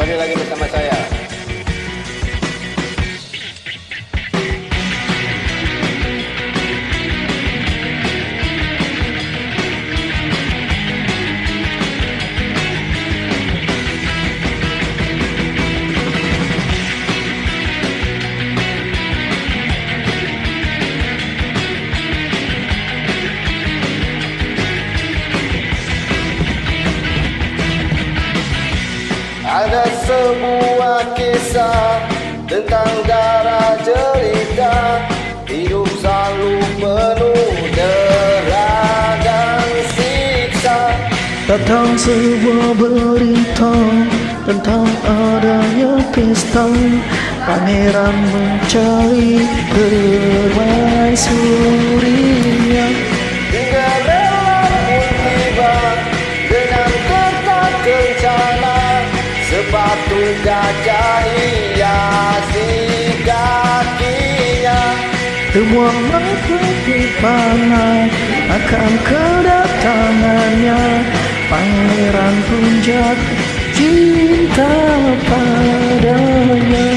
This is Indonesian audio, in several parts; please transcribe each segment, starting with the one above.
kembali lagi bersama saya. Ada sebuah kisah tentang darah cerita, hidup selalu penuh dera dan siksa. Datang sebuah berita tentang adanya pesta, pangeran mencari permaisurinya. Cinderella pun tiba dengan kereta kencana, sepatu gajah hiasi kakinya. Semua mata terpana akan kedatangannya, pangeran pun jatuh cinta padanya.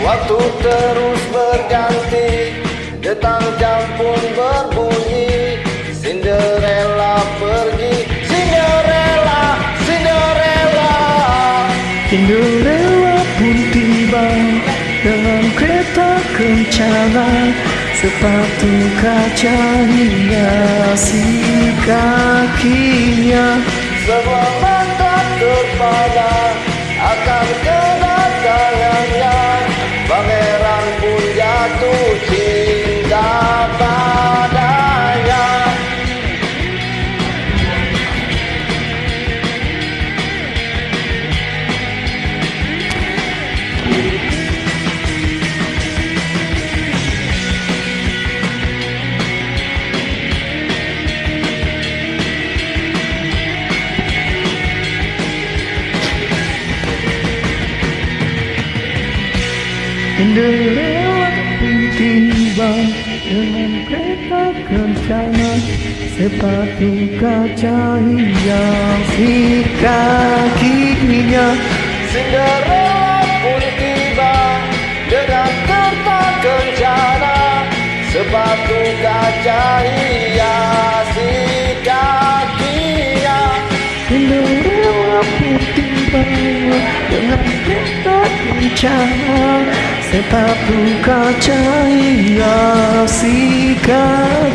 Waktu terus berganti, detang jam pun berbunyi. Cinderella pergi, Cinderella, Cinderella. Cinderella pun tiba dengan kereta kencana, sepatu kaca hiasi kakinya. Semua mata terpana akan kedatangannya, pangeran pun jatuh cinta padanya. Cinderella pun tiba dengan kereta kencana, sepatu kaca hiasi kakinya. Cinderella pun tiba dengan kereta kencana, sepatu kaca hiasi kakinya. Cinderella pun tiba dengan kereta kencana, sepatu kaca hiasi kakinya.